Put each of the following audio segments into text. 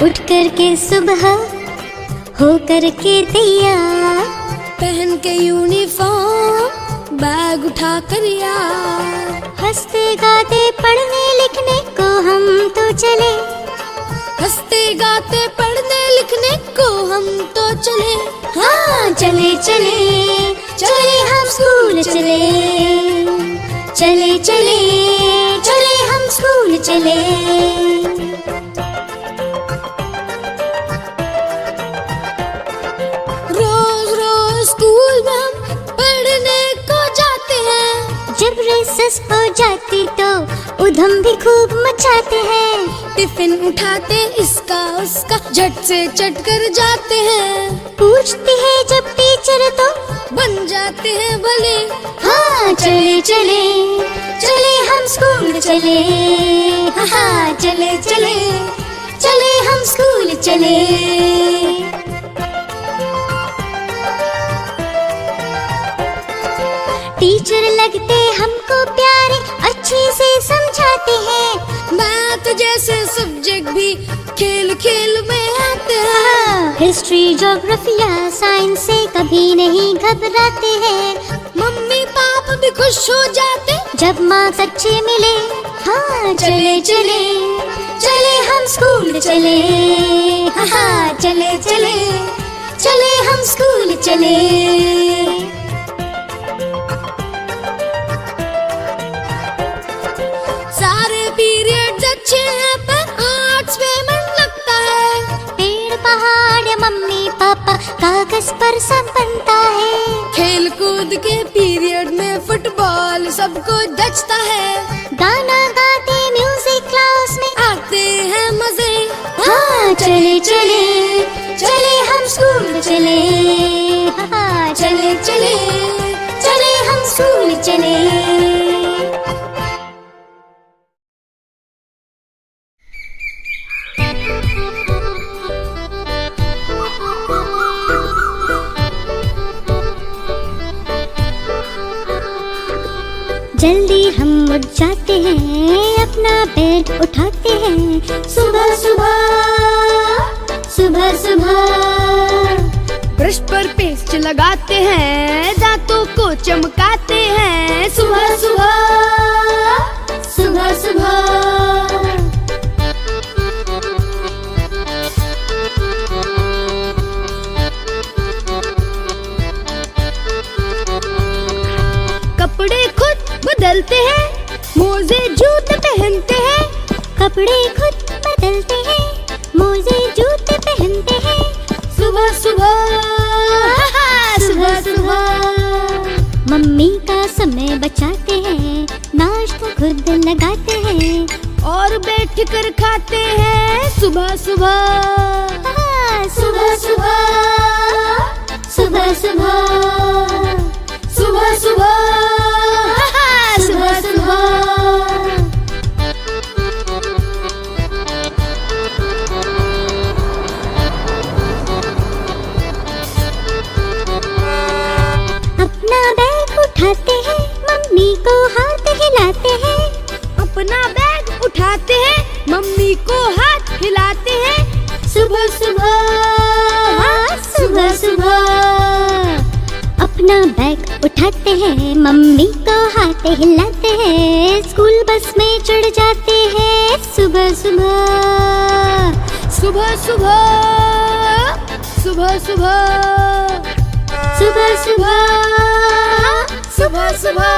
उठ करके सुबह हो करके तैयार, पहन के यूनिफॉर्म बैग उठा कर यार, हंसते गाते पढ़ने लिखने को हम तो चले, हंसते गाते पढ़ने लिखने को हम तो चले। हाँ चले चले चले हम स्कूल चले, चले चले चले हम स्कूल चले। रोज रोज स्कूल में हम पढ़ने को जाते हैं, जब रेसेस हो जाती तो उधम भी खूब मचाते हैं, टिफिन उठाते इसका उसका झट से चट कर जाते हैं, पूछती है जब टीचर तो बन जाते हैं भले। हाँ चले चले चले हम स्कूल चले, हाँ चले चले चले हम स्कूल चले। टीचर लगते हमको प्यारे, अच्छे से समझाते हैं, मैथ जैसे सब्जेक्ट भी खेल खेल में आते हैं, हिस्ट्री ज्योग्राफी या साइंस से कभी नहीं घबराते हैं, मम्मी पापा भी खुश हो जाते जब मार्क्स अच्छे मिले। हाँ चले चले चले हम स्कूल चले, हाँ चले चले चले हम स्कूल चले। सारे पीरियड्स अच्छे हैं पर आर्ट्स में मन लगता है, पेड़ पहाड़ मम्मी पापा कागज पर सब बनता है, खेल कूद के पीरियड में फुटबॉल सबको जचता है, गाना गाते म्यूजिक क्लास में आते हैं मजे। हाँ चले चले चले हम स्कूल चले, हाँ चले चले चले हम स्कूल चले। जल्दी हम उठ जाते हैं, अपना बेड उठाते हैं, सुबह सुबह सुबह सुबह ब्रश पर पेस्ट लगाते हैं, दांतों को चमकाते हैं, सुबह सुबह सुबह सुबह कपड़े खुद बदलते हैं, मोजे जूते पहनते हैं, कपड़े खुद बदलते हैं, मोजे जूते पहनते हैं, सुबह सुबह सुबह सुबह मम्मी का समय बचाते हैं, नाश्ता खुद लगाते हैं, और बैठ कर खाते हैं, सुबह सुबह सुबह सुबह सुबह सुबह सुबह सुबह सुबह सुबह अपना बैग उठाते हैं, मम्मी को हाथ हिलाते हैं, अपना बैग उठाते हैं, मम्मी को हाथ हिलाते हैं, सुबह सुबह सुबह सुबह अपना बैग उठाते हैं, मम्मी को हाथ हिलाते हैं, स्कूल बस में चढ़ जाते हैं, सुबह सुबह सुबह सुबह सुबह सुबह सुबह सुबह सुबह सुबह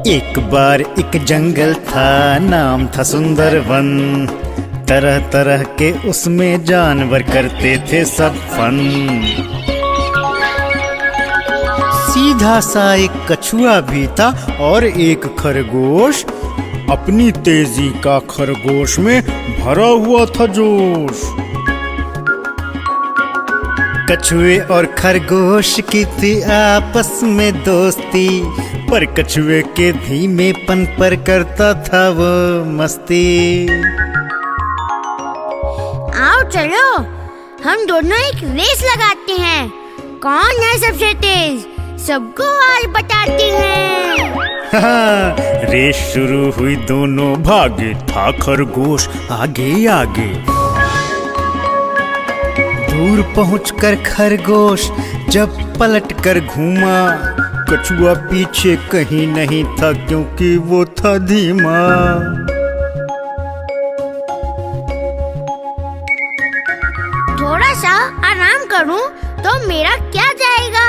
एक बार एक जंगल था, नाम था सुंदरवन, तरह तरह के उसमें जानवर करते थे सब फन। सीधा सा एक कछुआ भी था और एक खरगोश, अपनी तेजी का खरगोश में भरा हुआ था जोश। कछुए और खरगोश की थी आपस में दोस्ती, पर कछुए के धीमेपन पर करता था वो मस्ती। आओ चलो हम दोनों एक रेस लगाते हैं, कौन है सबसे तेज, सबको आज बताते हैं। हाँ, रेस शुरू हुई, दोनों भागे, था खरगोश आगे आगे। दूर पहुंचकर खरगोश जब पलट कर घूमा, कछुआ पीछे कहीं नहीं था क्योंकि वो था धीमा। थोड़ा सा आराम करूं तो मेरा क्या जाएगा,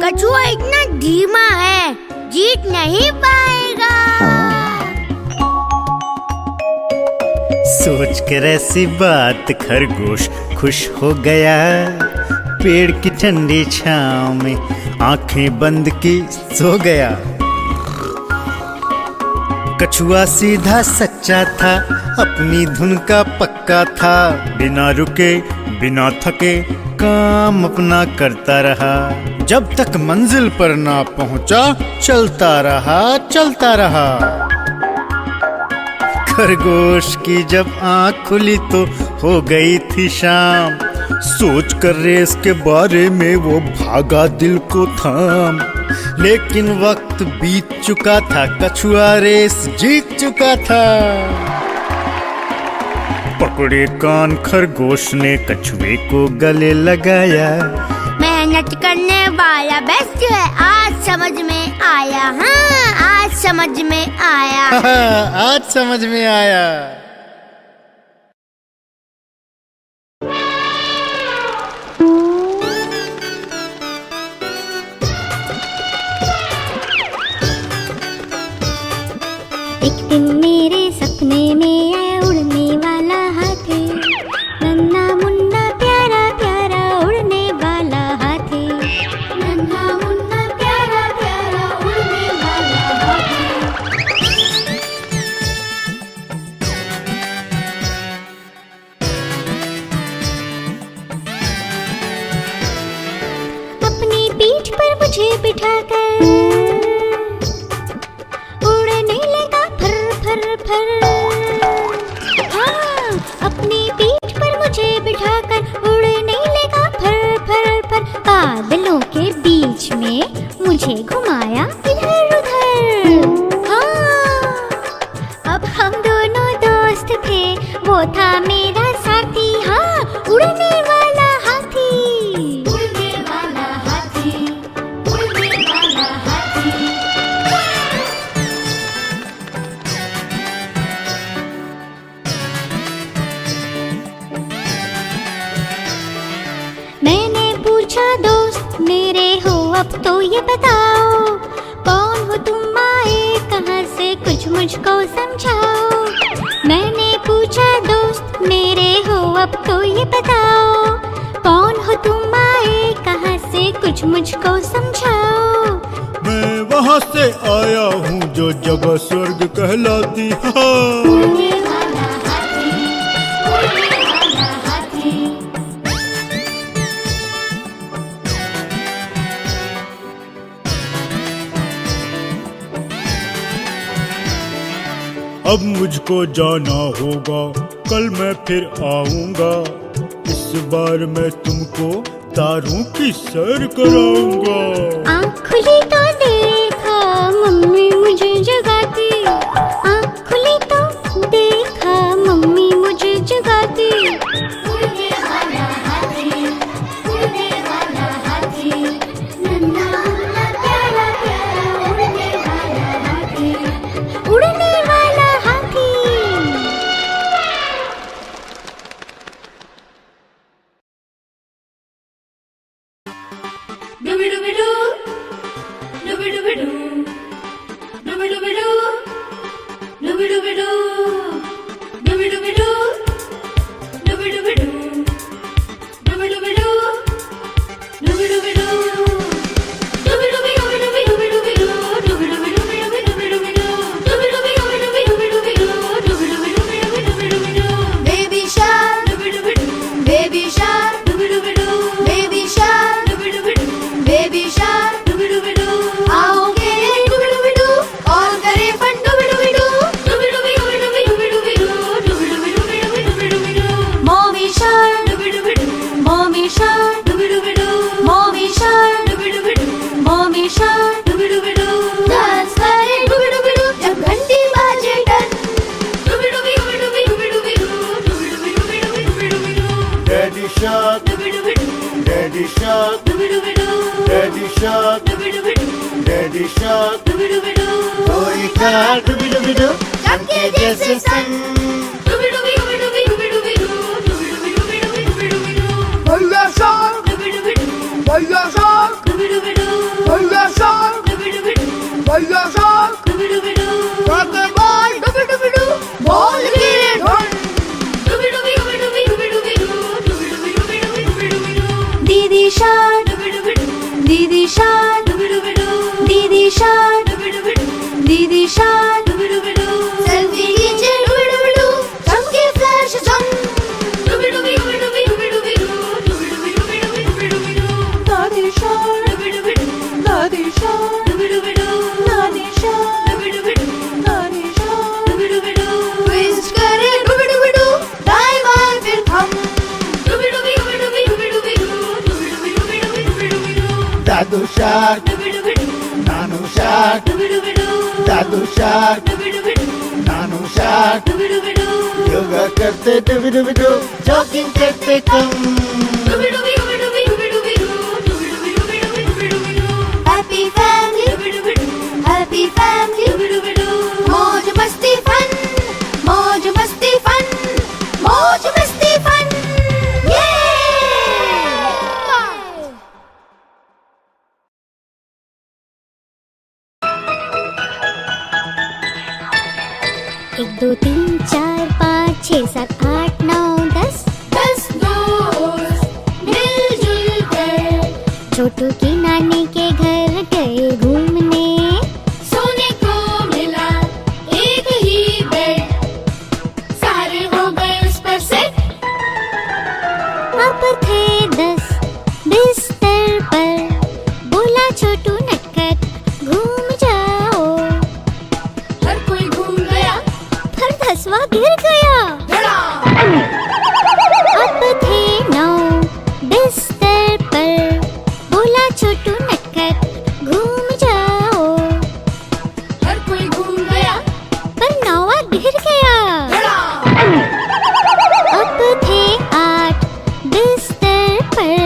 कछुआ इतना धीमा है, जीत नहीं पाएगा। सोच कर ऐसी बात खरगोश खुश हो गया, पेड़ की ठंडी छांव में आंखें बंद की सो गया। कछुआ सीधा सच्चा था, अपनी धुन का पक्का था, बिना रुके बिना थके काम अपना करता रहा। जब तक मंजिल पर ना पहुंचा चलता रहा। खरगोश की जब आँख खुली तो हो गई थी शाम, सोच कर रेस के बारे में वो भागा दिल को थाम। लेकिन वक्त बीत चुका था, कछुआ रेस जीत चुका था। पकड़े कान खरगोश ने कछुए को गले लगाया, मेहनत करने वाला बेस्ट है, आज समझ में आया। हाँ आज समझ में आया। आज समझ में आया। एक दिन मेरे सपने में आया उड़ने वाला हाथी, नन्हा मुन्ना प्यारा प्यारा उड़ने वाला हाथी, नन्हा मुन्ना प्यारा प्यारा उड़ने वाला हाथी। अपनी पीठ पर मुझे बिठाकर हाँ, अपनी पीठ पर मुझे बिठाकर उड़ने लगा फर फर फर। बादलों के बीच में मुझे घुमाया इधर उधर। हाँ, अब हम दोनों दोस्त थे, वो था मेरा साथी। हाँ, उड़ने वाला हाथी, उड़ने वाला हाथी, उड़ने वाला हाथी। मैंने पूछा दोस्त मेरे हो अब तो ये बताओ, कौन हो तुम आए कहाँ से कुछ मुझको समझाओ। मैंने पूछा दोस्त मेरे हो अब तो ये बताओ, कौन हो तुम आए कहाँ से कुछ मुझको समझाओ। मैं वहाँ से आया हूँ जो जगह स्वर्ग कहलाती है। उड़ने वाला हाथी, उड़ने वाला हाथी। अब मुझको जाना होगा, कल मैं फिर आऊंगा। इस बार मैं तुमको तारों की सैर कराऊंगा। आँख खुली तो देखा मम्मी मुझे जगाती, आँख खुली तो देखा मम्मी मुझे जगाती। उड़ने वाला हाथी, उड़ने वाला हाथी, नन्हा मुन्ना प्यारा प्यारा उड़ने वाला हाथी, उड़ने वाला हाथी। Daddy Shark, Daddy Shark, Daddy Shark, कोई का डुबी चमके जैसे सन। भैया साहब, भैया साहब, भैया साहब, भैया साहब, काके बॉल बॉल गिरे ढोल। दीदी शार्क, दीदी शार्क, दीदी शार्क, दीदी शार्क, सेल्फी खींचे चमके फ्लैश सन। दादी शार्क, दादी शार्क, दादी शार्क, दादी शार्क, ट्विस्ट करे दाएं बाएं फिर हम। दादू शार्क, नानू शार्क, दादू शार्क, नानू शार्क, योगा करते डुबी जॉगिंग करते कम। हैप्पी फैमिली, हैप्पी फैमिली, मौज मस्ती फन, मौज मस्ती फन, मौज मस्ती फन। ये एक दो तीन चार पाँच छः सात आठ नौ 10 दोस्त मिलजुल कर छोटू की नानी के घर गए घूमने। सोने को मिला एक ही बेड, सारे हो गए उस पर सेट। अब थे 10 बिस्तर पर, बोला छोटू नटखट घूम जाओ। हर कोई घूम गया, पर 10वां गिर गया। अब थे 9 बिस्तर पर, बोला छोटू नटखट घूम जाओ। हर कोई घूम गया, पर 9वां गिर गया। अब थे 8 बिस्तर पर,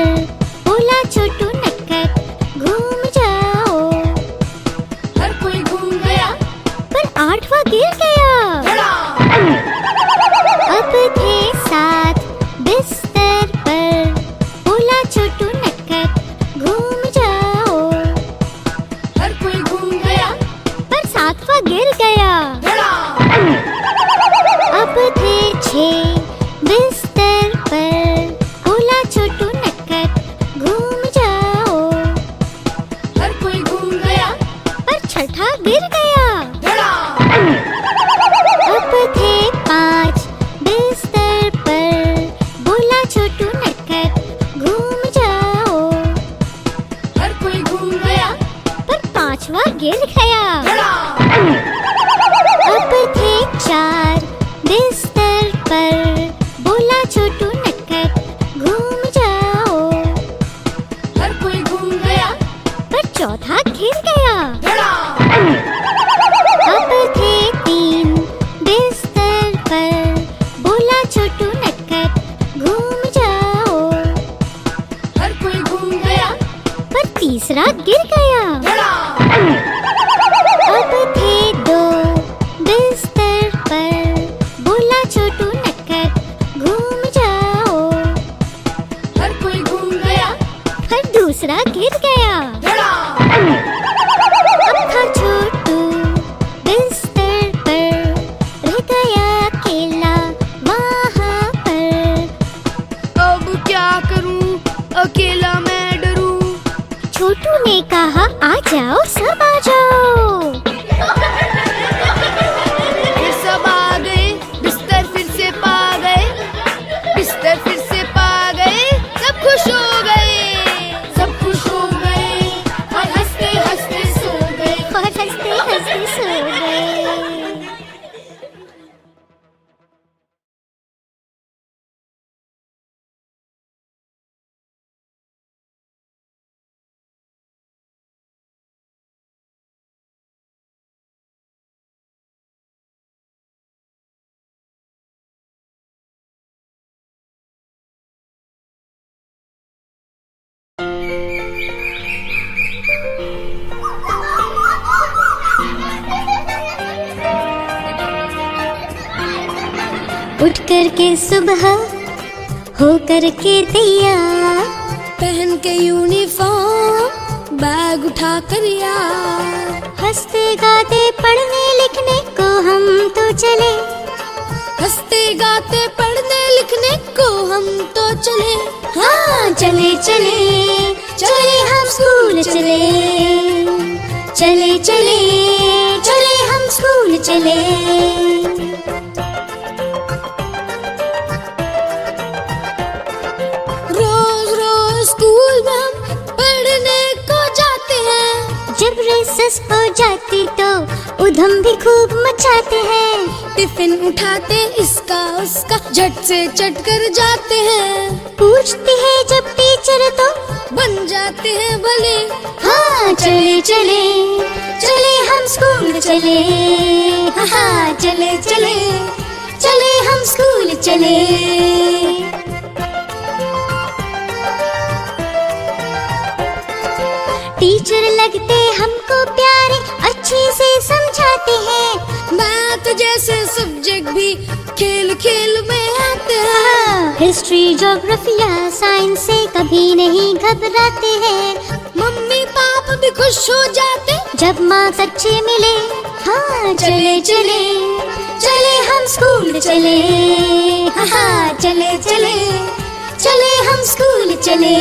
बोला छोटू नटखट घूम जाओ। हर कोई घूम गया, पर 8वां गिर गया। अब थे 7 बिस्तर पर, बोला छोटू नटखट घूम जाओ। हर कोई घूम गया, पर 7वां गिर गया। अब थे 6 बिस्तर पर, बोला छोटू नटखट घूम जाओ। हर कोई घूम गया, पर 6ठा गिर गया। अब थे 5 बिस्तर पर, बोला छोटू नटखट घूम जाओ। हर कोई घूम गया, पर 5वां गिर गया। अब थे 4 बिस्तर पर, बोला छोटू नटखट घूम जाओ। हर कोई घूम गया, पर 4था गिर गया। अब थे 3 बिस्तर पर, बोला छोटू नटखट घूम जाओ। हर कोई घूम गया, पर 3रा गिर गया। अब थे 2 बिस्तर पर, बोला छोटू नटखट घूम जाओ। हर कोई घूम गया, पर दूसरा गिर गया। अब था छोटू बिस्तर पर, रह गया अकेला वहाँ पर। अब क्या करूं, अकेला मैं डरूं। छोटू ने कहा आ जाओ सब आ जाओ। फिर सब आ गए, बिस्तर फिर से पा गए, बिस्तर फिर से पा गए, सब खुश हो गए, सब खुश हो गए, और हंसते हंसते सो गए। और हंसते हंसते सो गए। उठ करके सुबह हो करके तैयार, पहन के यूनिफॉर्म बैग उठा कर यार, हंसते गाते पढ़ने लिखने को हम तो चले, हंसते गाते पढ़ने लिखने को हम तो चले। हाँ चले चले चले हम स्कूल चले, चले चले चले हम स्कूल चले। रोज रोज स्कूल में हम पढ़ने को जाते हैं, जब रेसेस हो जाती तो उधम भी खूब मचाते हैं, टिफिन उठाते इसका उसका झट से चट कर जाते हैं, पूछती है जब टीचर तो बन जाते हैं भले। हाँ चले चले चले हम स्कूल चले, हाँ चले चले चले हम स्कूल चले। टीचर लगते हमको प्यारे, अच्छे से समझाते हैं, मैथ जैसे सब्जेक्ट भी खेल खेल में आते हैं, हिस्ट्री ज्योग्राफी या साइंस से कभी नहीं घबराते हैं, मम्मी पापा भी खुश हो जाते जब मार्क्स अच्छे मिले। हाँ चले चले चले हम स्कूल चले, हाँ चले चले चले हम स्कूल चले।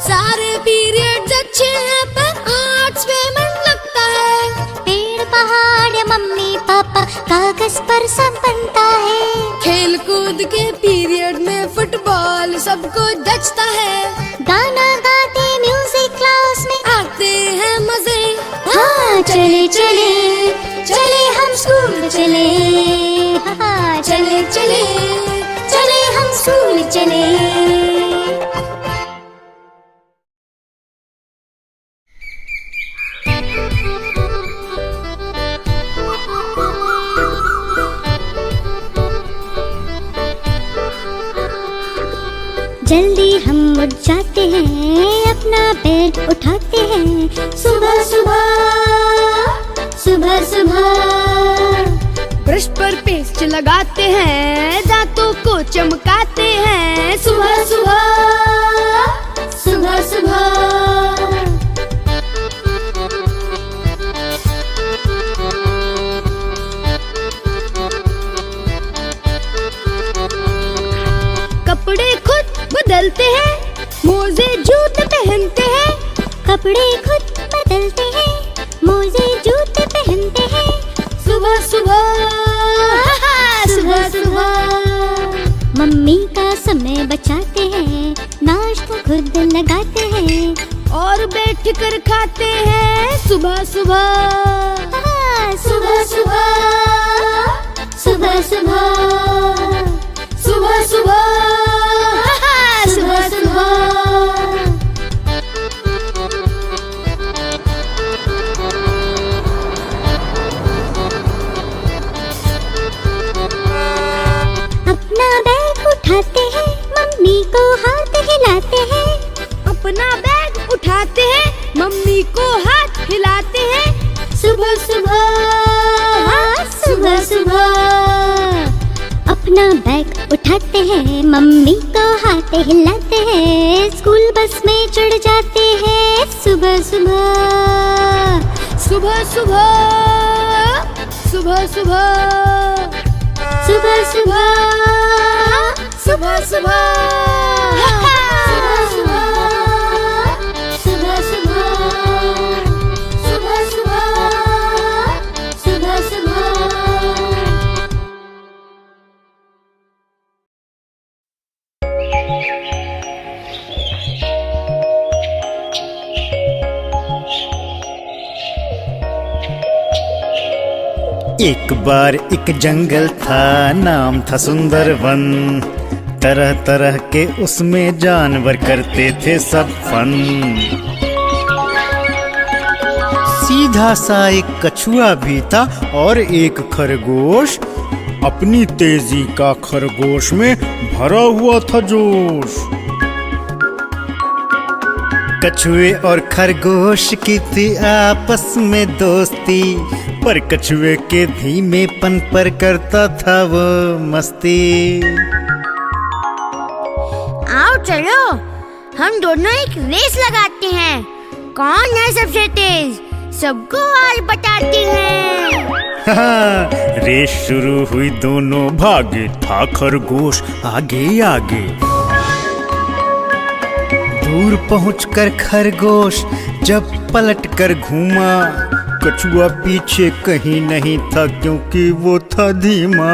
सारे पीरियड्स अच्छे हैं पर आर्ट्स में मन लगता है, पेड़ पहाड़ मम्मी पापा कागज पर सब बनता है, खेल कूद के पीरियड में फुटबॉल सबको जचता है, गाना गाते म्यूजिक क्लास में आते हैं मजे। हाँ चले चले चले हम स्कूल चले, हाँ चले चले चले हम स्कूल चले। जल्दी हम उठ जाते हैं, अपना बेड उठाते हैं, सुबह सुबह सुबह सुबह ब्रश पर पेस्ट लगाते हैं, दांतों को चमकाते हैं, सुबह सुबह सुबह सुबह कपड़े खुद बदलते हैं, मोजे जूते पहनते हैं, कपड़े खुद बदलते हैं, मोजे जूते पहनते हैं, सुबह सुबह सुबह सुबह मम्मी का समय बचाते हैं, नाश्ता खुद लगाते हैं, और बैठ कर खाते हैं, सुबह सुबह सुबह सुबह सुबह सुबह सुबह सुबह सुबह सुबह। अपना बैग उठाते हैं, मम्मी को हाथ हिलाते हैं, अपना बैग उठाते हैं, मम्मी को हाथ हिलाते हैं, सुबह सुबह सुबह सुबह अपना बैग उठाते हैं, मम्मी को हाथ हिलाते हैं, स्कूल बस में चढ़ जाते हैं, सुबह सुबह सुबह सुबह सुबह सुबह सुबह सुबह सुबह सुबह सुबह सुबह सुबह सुबह। एक बार एक जंगल था, नाम था सुंदरवन, तरह तरह के उसमें जानवर करते थे सब फन। सीधा सा एक कछुआ भी था और एक खरगोश, अपनी तेजी का खरगोश में भरा हुआ था जोश। कछुए और खरगोश की थी आपस में दोस्ती, पर कछुए के धीमेपन पर करता था वो मस्ती। आओ चलो हम दोनों एक रेस लगाते हैं, कौन है सबसे तेज, सबको आज बताते हैं। हाँ, रेस शुरू हुई, दोनों भागे, था खरगोश आगे आगे। दूर पहुंचकर खरगोश जब पलट कर घूमा, कछुआ पीछे कहीं नहीं था क्योंकि वो था धीमा।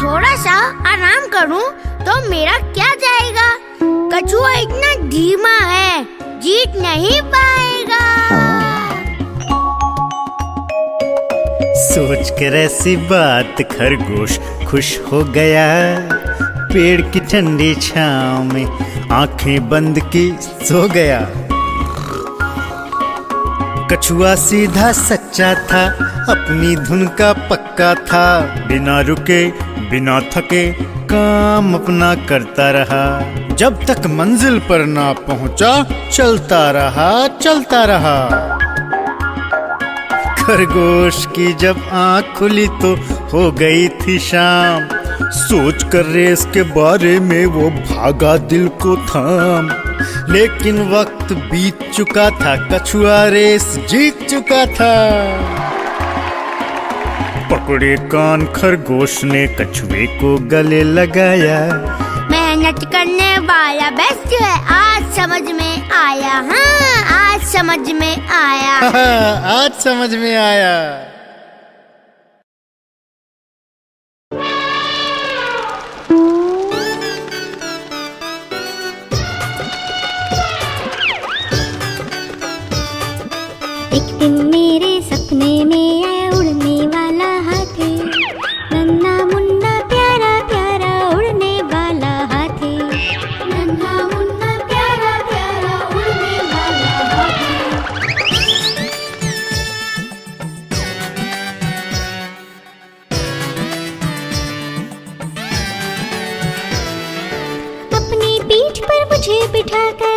थोड़ा सा आराम करूं तो मेरा क्या जाएगा, कछुआ इतना धीमा है, जीत नहीं पाएगा। सोच कर ऐसी बात खरगोश खुश हो गया, पेड़ की ठंडी छांव में आंखें बंद की सो गया। कछुआ सीधा सच्चा था, अपनी धुन का पक्का था, बिना रुके बिना थके काम अपना करता रहा। जब तक मंजिल पर ना पहुंचा चलता रहा। खरगोश की जब आँख खुली तो हो गई थी शाम, सोच कर रेस के बारे में वो भागा दिल को थाम। लेकिन वक्त बीत चुका था, कछुआ रेस जीत चुका था। पकड़े कान खरगोश ने कछुए को गले लगाया, मेहनत करने वाला बेस्ट है, आज समझ में आया। हाँ आज समझ में आया। आज समझ में आया। एक दिन मेरे सपने में आया उड़ने वाला हाथी, नन्हा मुन्ना प्यारा प्यारा उड़ने वाला हाथी, नन्हा मुन्ना प्यारा प्यारा उड़ने वाला हाथी। अपनी पीठ पर मुझे बिठाकर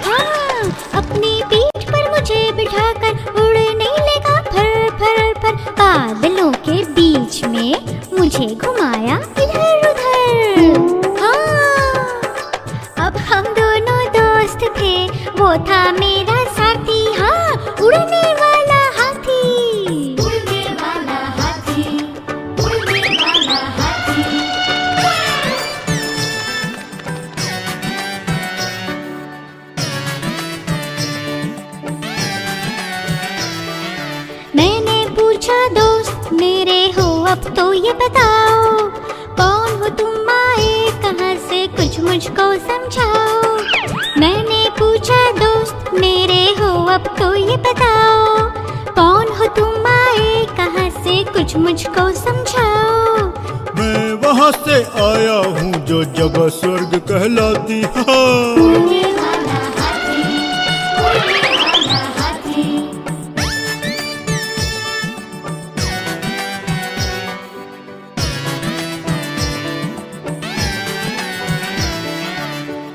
हाँ, अपनी पीठ पर मुझे बिठाकर उड़ने लगा फर फर फर। बादलों के बीच में मुझे घुमाया इधर उधर। हाँ, अब हम दोनों दोस्त थे, वो था मेरा साथी। हाँ, उड़ने वाला हाथी, उड़ने वाला हाथी, उड़ने वाला हाथी। मैंने पूछा दोस्त मेरे हो अब तो ये बताओ, कौन हो तुम आए कहाँ से कुछ मुझको समझाओ। मैंने पूछा दोस्त मेरे हो अब तो ये बताओ, कौन हो तुम आए कहाँ से कुछ मुझको समझाओ। मैं वहाँ से आया हूँ जो जगह स्वर्ग कहलाती है। उड़ने वाला हाथी, उड़ने वाला हाथी।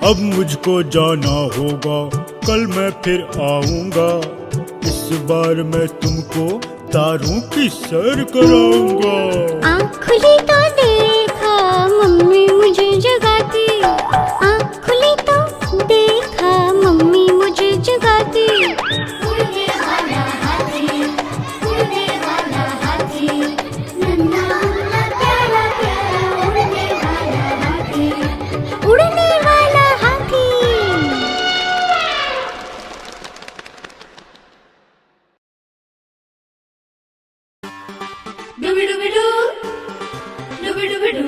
अब मुझको जाना होगा, कल मैं फिर आऊंगा। इस बार मैं तुमको तारों की सैर कराऊंगा। आँख खुली तो देखा मम्मी मुझे जगाती, आँख खुली तो देखा मम्मी मुझे जगाती। उड़ने वाला हाथी, उड़ने वाला हाथी, नन्हा मुन्ना प्यारा प्यारा उड़ने वाला हाथी, उड़ने वाला हाथी। डुबी डुबी डू, डुबी डुबी डू,